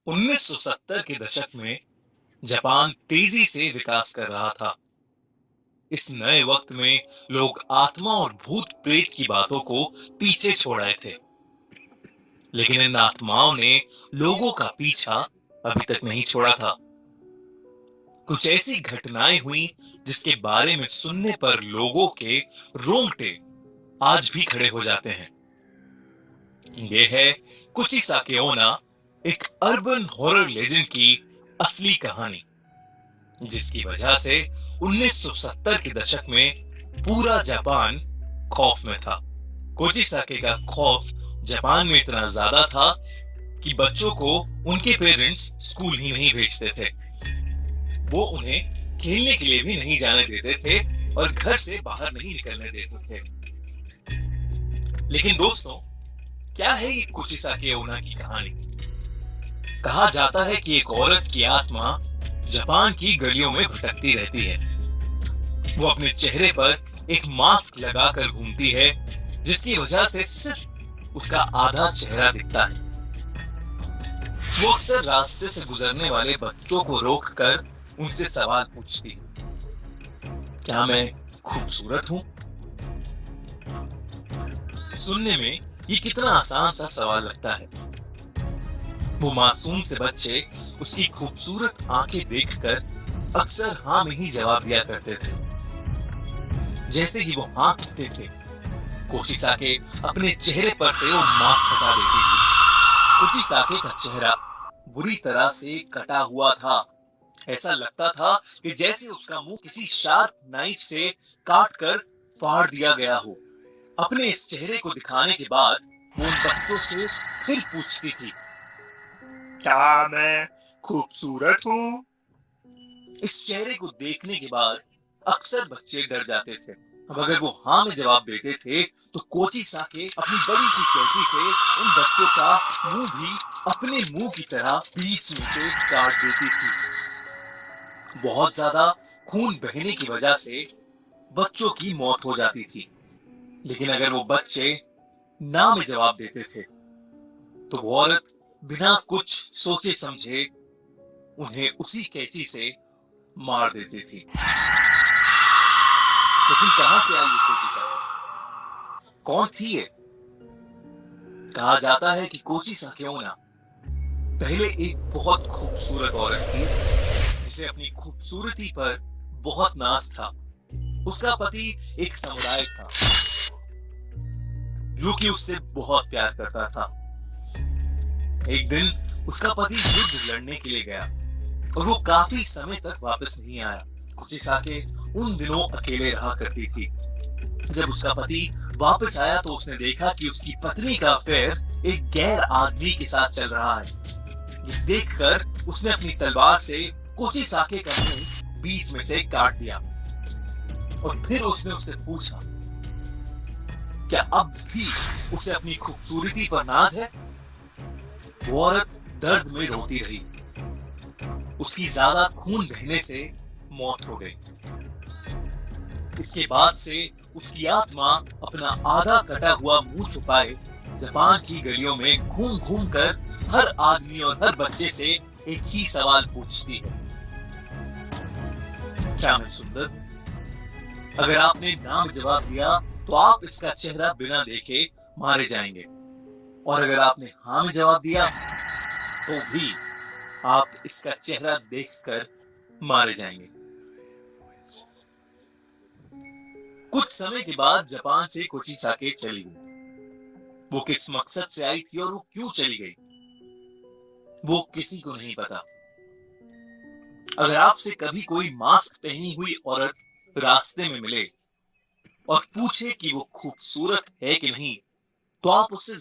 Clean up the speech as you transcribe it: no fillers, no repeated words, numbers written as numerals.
1970 के दशक में जापान तेजी से विकास कर रहा था। इस नए वक्त में लोग आत्मा और भूत प्रेत की बातों को पीछे छोड़ आए थे, लेकिन इन आत्माओं ने लोगों का पीछा अभी तक नहीं छोड़ा था। कुछ ऐसी घटनाएं हुई जिसके बारे में सुनने पर लोगों के रोंगटे आज भी खड़े हो जाते हैं। ये है कुचिसाके ओना, एक अर्बन हॉरर लेजेंड की असली कहानी, जिसकी वजह से 1970 के दशक में पूरा जापान खौफ में था। कुचिसाके का खौफ जापान में इतना ज्यादा था कि बच्चों को उनके पेरेंट्स स्कूल ही नहीं भेजते थे। वो उन्हें खेलने के लिए भी नहीं जाने देते थे और घर से बाहर नहीं निकलने देते थे। लेकिन दोस्तों, क्या है ये कुचिसाके ओना की कहानी? कहा जाता है कि एक औरत की आत्मा जापान की गलियों में भटकती रहती है। वो अपने चेहरे पर एक मास्क लगाकर घूमती है, जिसकी वजह से सिर्फ उसका आधा चेहरा दिखता है। वो अक्सर रास्ते से गुजरने वाले बच्चों को रोककर उनसे सवाल पूछती है, क्या मैं खूबसूरत हूं? सुनने में ये कितना आसान सा सवाल लगता है। वो मासूम से बच्चे उसकी खूबसूरत आंखें देखकर अक्सर हाँ में ही जवाब दिया करते थे। जैसे ही वो हाँ कहते थे, कुचिसाके अपने चेहरे पर से वो मास्क हटा देती थी। कुचिसाके का चेहरा बुरी तरह से कटा हुआ था। ऐसा लगता था कि जैसे उसका मुंह किसी शार्प नाइफ से काटकर फाड़ दिया गया हो। अपने इस चेहरे को दिखाने के बाद वो उन बच्चों से फिर पूछती थी, क्या मैं खूबसूरत हूँ? इस चेहरे को देखने के बाद अक्सर बच्चे डर जाते थे। अब अगर वो हाँ में जवाब देते थे तो कुचिसाके अपनी बड़ी सी कैंची से उन बच्चों का मुंह भी अपने मुंह की तरह बीच में से काट देती थी। बहुत ज्यादा खून बहने की वजह से बच्चों की मौत हो जाती थी। लेकिन अगर वो बच्चे ना में जवाब देते थे तो वो औरत बिना कुछ सोचे समझे उन्हें उसी कैंची से मार देती थी। लेकिन कहां से आई ये कुचिसाके? कौन थी ये? कहा जाता है कि कुचिसाके ओना पहले एक बहुत खूबसूरत औरत थी, जिसे अपनी खूबसूरती पर बहुत नाज था। उसका पति एक समुराय था जो कि उससे बहुत प्यार करता था। एक दिन उसका पति युद्ध लड़ने के लिए गया और वो काफी समय तक वापस नहीं आया। कुचिसाके उन दिनों अकेले रहा करती थी। जब उसका पति वापस आया तो उसने देखा कि उसकी पत्नी का अफेयर एक गैर आदमी के साथ चल रहा है। ये देखकर उसने अपनी तलवार से कुचिसाके का मुंह बीच में से काट दिया और फिर उसने उससे पूछा, क्या अब भी उसे अपनी खूबसूरती पर नाज है? वो औरत दर्द में रोती रही। उसकी ज्यादा खून बहने से मौत हो गई। इसके बाद से उसकी आत्मा अपना आधा कटा हुआ मुंह छुपाए जापान की गलियों में घूम घूम कर हर आदमी और हर बच्चे से एक ही सवाल पूछती है, क्या मैं सुंदर? अगर आपने ना में जवाब दिया तो आप इसका चेहरा बिना देखे मारे जाएंगे, और अगर आपने हाँ में जवाब दिया तो भी आप इसका चेहरा देखकर मारे जाएंगे। कुछ समय के बाद जापान से कुचिसाके चली गई। वो किस मकसद से आई थी और वो क्यों चली गई, वो किसी को नहीं पता। अगर आपसे कभी कोई मास्क पहनी हुई औरत रास्ते में मिले और पूछे कि वो खूबसूरत है कि नहीं, तो आप उससे